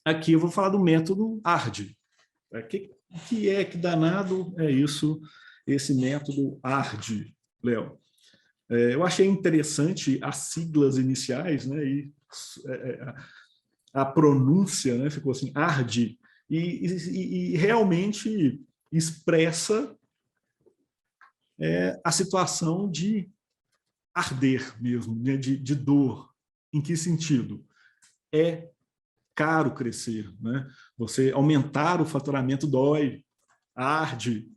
aqui eu vou falar do método ARD. Que danado é isso, esse método ARD, Léo? Eu achei interessante as siglas iniciais, né, e a pronúncia, né, ficou assim, ARD, e realmente expressa a situação de arder mesmo, né, de dor. Em que sentido? É caro crescer, né? Você aumentar o faturamento dói, arde,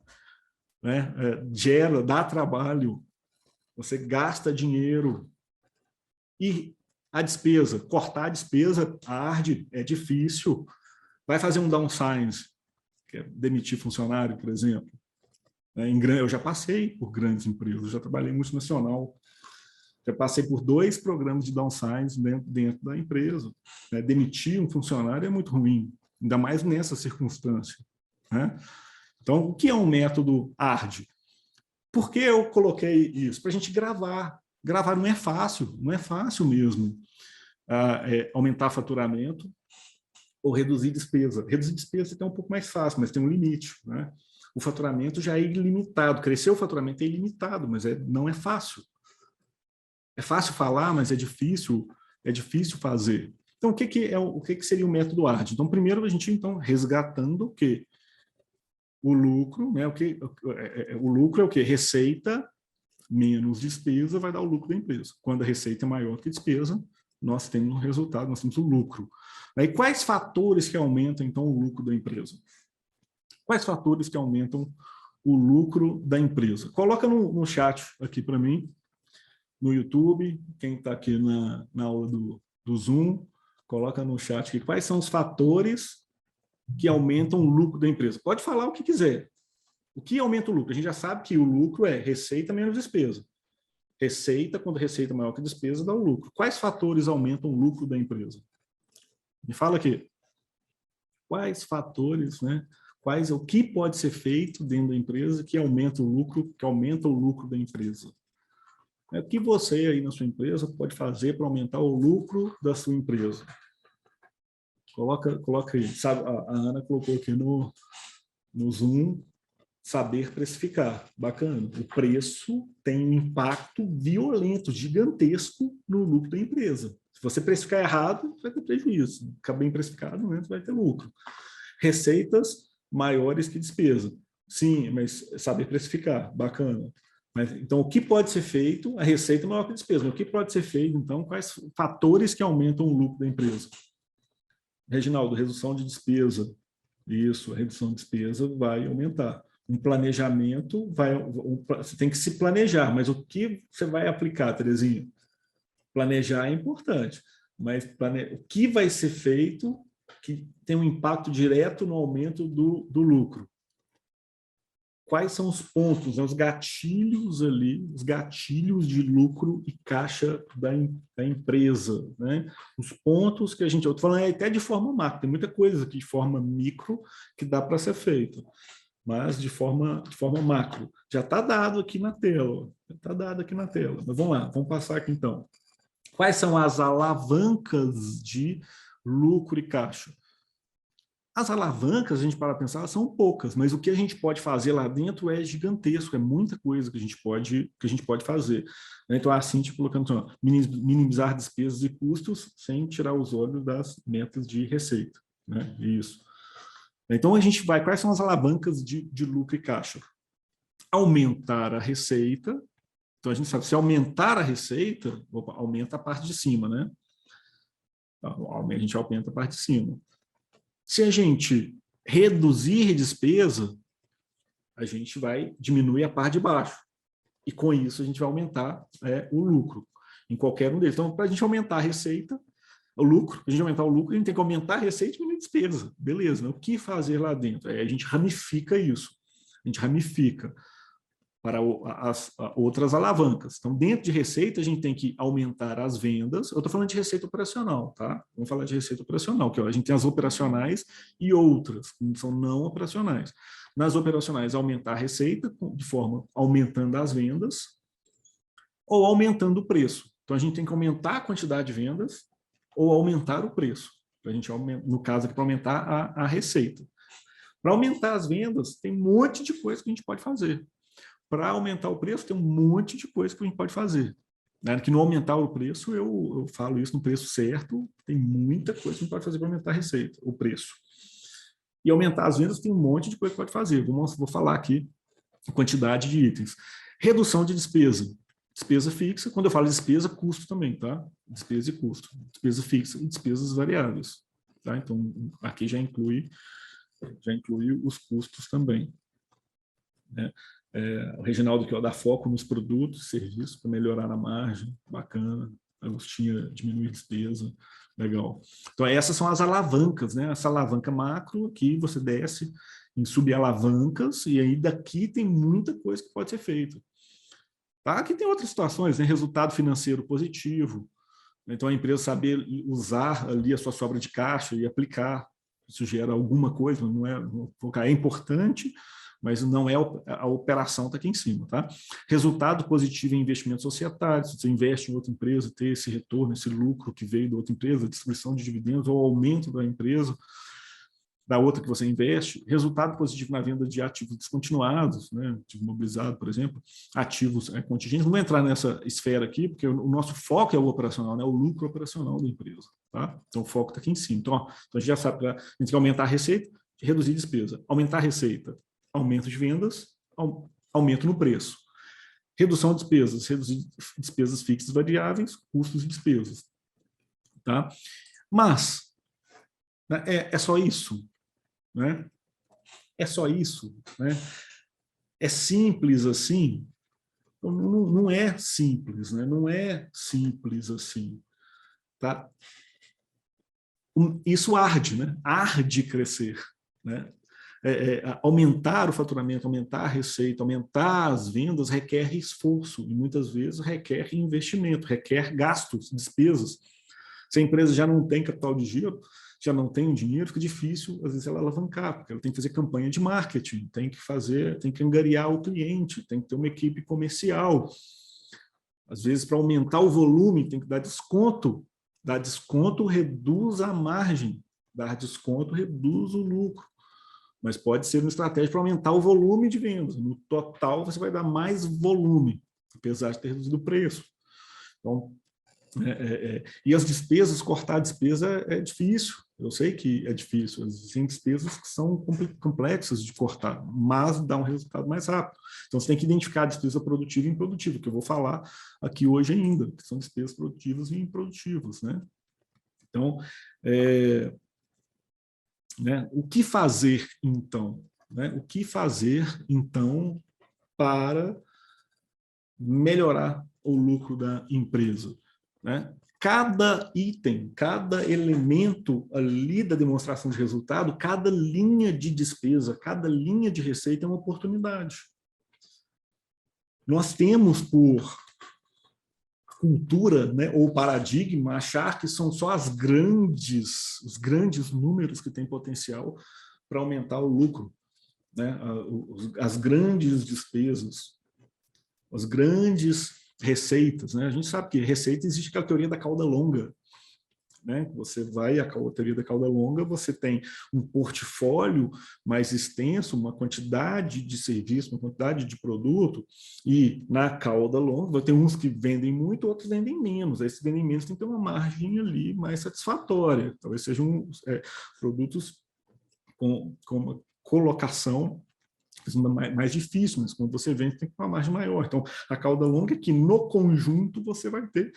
né? Gera, dá trabalho, você gasta dinheiro. E a despesa, cortar a despesa arde, é difícil. Vai fazer um downsize, que é demitir funcionário, por exemplo. Eu já passei por grandes empresas, já trabalhei em multinacional, já passei por 2 programas de downsize dentro da empresa. Demitir um funcionário é muito ruim, ainda mais nessa circunstância. Né? Então, o que é um método ARD? Por que eu coloquei isso? Para a gente gravar. Gravar não é fácil mesmo. Aumentar faturamento ou reduzir despesa. Reduzir despesa é até um pouco mais fácil, mas tem um limite. Né? O faturamento já é ilimitado. Crescer o faturamento é ilimitado, mas não é fácil. É fácil falar, mas é difícil fazer. Então, o que seria o método ARD? Então, primeiro a gente resgatando o quê? O lucro, né? O lucro é o quê? Receita menos despesa vai dar o lucro da empresa. Quando a receita é maior que a despesa, nós temos um resultado, nós temos um lucro. E quais fatores que aumentam, então, o lucro da empresa? Quais fatores que aumentam o lucro da empresa? Coloca no chat aqui para mim, no YouTube, quem está aqui na aula do Zoom, coloca no chat aqui quais são os fatores que aumentam o lucro da empresa. Pode falar o que quiser. O que aumenta o lucro? A gente já sabe que o lucro é receita menos despesa. Receita, quando receita é maior que despesa, dá o lucro. Quais fatores aumentam o lucro da empresa? Me fala aqui. Quais fatores, né? O que pode ser feito dentro da empresa que aumenta o lucro da empresa? O que você aí na sua empresa pode fazer para aumentar o lucro da sua empresa? Coloca aí. Sabe, a Ana colocou aqui no Zoom, saber precificar. Bacana. O preço tem um impacto violento, gigantesco no lucro da empresa. Se você precificar errado, você vai ter prejuízo. Ficar bem precificado, né, você vai ter lucro. Receitas maiores que despesa. Sim, mas saber precificar. Bacana. Então, o que pode ser feito? A receita é maior que a despesa. Mas o que pode ser feito, então? Quais fatores que aumentam o lucro da empresa? Reginaldo, redução de despesa. Isso, a redução de despesa vai aumentar. Um planejamento, você tem que se planejar, mas o que você vai aplicar, Terezinha? Planejar é importante, mas o que vai ser feito que tem um impacto direto no aumento do lucro? Quais são os pontos, né, os gatilhos ali, os gatilhos de lucro e caixa da empresa, né? Os pontos que eu estou falando até de forma macro, tem muita coisa aqui de forma micro que dá para ser feita, mas de forma macro. Já está dado aqui na tela, Mas vamos lá, vamos passar aqui então. Quais são as alavancas de lucro e caixa? As alavancas, a gente para pensar, são poucas, mas o que a gente pode fazer lá dentro é gigantesco, é muita coisa que a gente pode fazer. Então, assim, tipo, colocando assim, minimizar despesas e custos sem tirar os olhos das metas de receita. Né? Isso. Então, a gente vai, quais são as alavancas de lucro e caixa? Aumentar a receita. Então, a gente sabe, se aumentar a receita, aumenta a parte de cima, né? A gente aumenta a parte de cima. Se a gente reduzir despesa, a gente vai diminuir a parte de baixo. E com isso a gente vai aumentar o lucro em qualquer um deles. Então, para a gente aumentar a receita, a gente aumentar o lucro, a gente tem que aumentar a receita e diminuir a despesa. Beleza, mas o que fazer lá dentro? A gente ramifica isso. A gente ramifica para as outras alavancas. Então, dentro de receita, a gente tem que aumentar as vendas. Eu estou falando de receita operacional, tá? Vamos falar de receita operacional, que a gente tem as operacionais e outras, que são não operacionais. Nas operacionais, aumentar a receita, de forma aumentando as vendas, ou aumentando o preço. Então, a gente tem que aumentar a quantidade de vendas ou aumentar o preço. Pra gente, no caso aqui, para aumentar a receita. Para aumentar as vendas, tem um monte de coisa que a gente pode fazer. Para aumentar o preço, tem um monte de coisa que a gente pode fazer. Né? Que não aumentar o preço, eu falo isso no preço certo, tem muita coisa que a gente pode fazer para aumentar a receita, o preço. E aumentar as vendas, tem um monte de coisa que pode fazer. Vou falar aqui a quantidade de itens. Redução de despesa. Despesa fixa, quando eu falo despesa, custo também, tá? Despesa e custo. Despesa fixa e despesas variáveis. Tá? Então, aqui já inclui os custos também. Né? O Reginaldo aqui, ó, dá foco nos produtos e serviços para melhorar a margem, bacana. Agostinha diminui a despesa, legal. Então, essas são as alavancas, né? Essa alavanca macro, aqui você desce em subalavancas, e aí daqui tem muita coisa que pode ser feita. Tá? Aqui tem outras situações, né? Resultado financeiro positivo. Então, a empresa saber usar ali a sua sobra de caixa e aplicar. Isso gera alguma coisa, é importante, mas não é a operação está aqui em cima. Tá? Resultado positivo em investimentos societários. Se você investe em outra empresa, ter esse retorno, esse lucro que veio da outra empresa, distribuição de dividendos ou aumento da empresa, da outra que você investe, resultado positivo na venda de ativos descontinuados, né, ativo imobilizado, por exemplo, ativos contingentes. Não vou entrar nessa esfera aqui, porque o nosso foco é o operacional, né, o lucro operacional da empresa. Tá? Então, o foco está aqui em cima. Então, a gente já sabe, a gente quer aumentar a receita, reduzir despesa. Aumentar a receita, aumento de vendas, aumento no preço. Redução de despesas, reduzir despesas fixas variáveis, custos e despesas. Tá? Mas, né, é só isso? Né? É só isso? Né? É simples assim? Não é simples, né? Não é simples assim. Tá? Isso arde, né? Arde crescer. Né? Aumentar o faturamento, aumentar a receita, aumentar as vendas requer esforço e muitas vezes requer investimento, requer gastos, despesas. Se a empresa já não tem capital de giro, já não tem dinheiro, fica difícil, às vezes, ela alavancar, porque ela tem que fazer campanha de marketing, tem que angariar o cliente, tem que ter uma equipe comercial. Às vezes, para aumentar o volume, tem que dar desconto. Dar desconto reduz a margem, dar desconto reduz o lucro. Mas pode ser uma estratégia para aumentar o volume de vendas. No total, você vai dar mais volume, apesar de ter reduzido o preço. Então, e as despesas, cortar a despesa é difícil, eu sei que é difícil, existem despesas que são complexas de cortar, mas dá um resultado mais rápido. Então, você tem que identificar a despesa produtiva e improdutiva, que eu vou falar aqui hoje ainda, que são despesas produtivas e improdutivas. Né? Então, né, o que fazer, então? Né? O que fazer, então, para melhorar o lucro da empresa? Né? Cada item, cada elemento ali da demonstração de resultado, cada linha de despesa, cada linha de receita é uma oportunidade. Nós temos, por cultura, né, ou paradigma, achar que são só os grandes números que têm potencial para aumentar o lucro. Né? As grandes despesas, as grandes receitas, né? A gente sabe que receita existe aquela teoria da cauda longa, né? Você vai à teoria da cauda longa, você tem um portfólio mais extenso, uma quantidade de serviço, uma quantidade de produto, e na cauda longa vai ter uns que vendem muito, outros vendem menos. Esses vendem menos tem que ter uma margem ali mais satisfatória. Talvez sejam produtos com uma colocação mais difícil, mas quando você vende tem que ter uma margem maior. Então, a cauda longa é que no conjunto você vai ter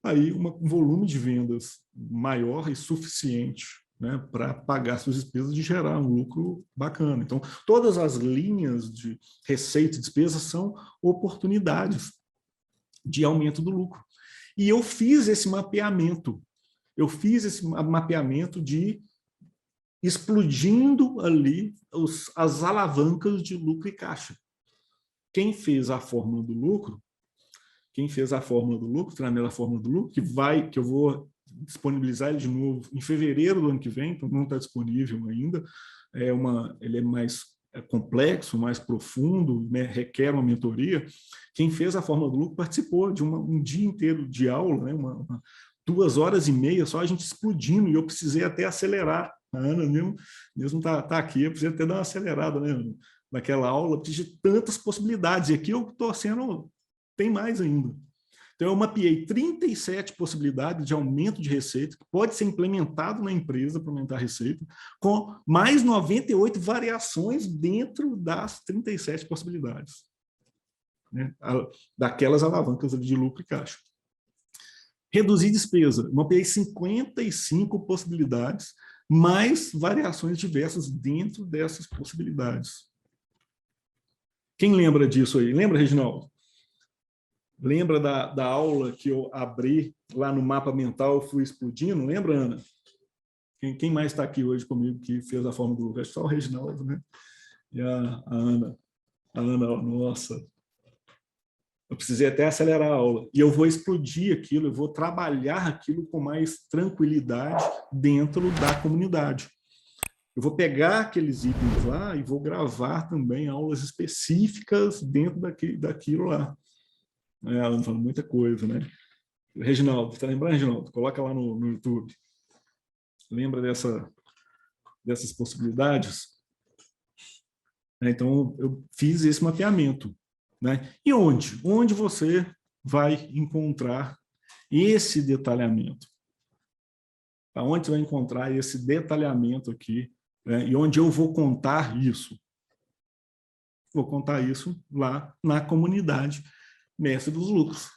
aí um volume de vendas maior e suficiente, né, para pagar suas despesas e gerar um lucro bacana. Então, todas as linhas de receita e despesa são oportunidades de aumento do lucro. E eu fiz esse mapeamento. Eu fiz esse mapeamento de explodindo ali as alavancas de lucro e caixa. Quem fez a fórmula do lucro, treinamento da fórmula do lucro, que eu vou disponibilizar ele de novo em fevereiro do ano que vem, então não está disponível ainda, ele é mais complexo, mais profundo, né, requer uma mentoria. Quem fez a fórmula do lucro participou de um dia inteiro de aula, né, 2 horas e meia só a gente explodindo, e eu precisei até acelerar. A Ana mesmo tá aqui, eu precisei até dar uma acelerada, né, Ana? Naquela aula, de tantas possibilidades. E aqui eu estou sendo, tem mais ainda. Então, eu mapeei 37 possibilidades de aumento de receita, que pode ser implementado na empresa para aumentar a receita, com mais 98 variações dentro das 37 possibilidades, né? Daquelas alavancas de lucro e caixa. Reduzir despesa. Mapeei 55 possibilidades, mais variações diversas dentro dessas possibilidades. Quem lembra disso aí? Lembra, Reginaldo? Lembra da aula que eu abri lá no mapa mental, fui explodindo? Lembra, Ana? Quem mais está aqui hoje comigo que fez a forma do lucro? É só o Reginaldo, né? E a Ana. A Ana, nossa. Eu precisei até acelerar a aula. E eu vou explodir aquilo, eu vou trabalhar aquilo com mais tranquilidade dentro da comunidade. Eu vou pegar aqueles itens lá e vou gravar também aulas específicas dentro daquilo lá. Ela falando muita coisa, né? Reginaldo, está lembrando, Reginaldo? Coloca lá no YouTube. Lembra dessas possibilidades? Então, eu fiz esse mapeamento, né? E onde? Onde você vai encontrar esse detalhamento? Aonde você vai encontrar esse detalhamento aqui, né? E onde eu vou contar isso? Vou contar isso lá na comunidade Mestre dos Lucros.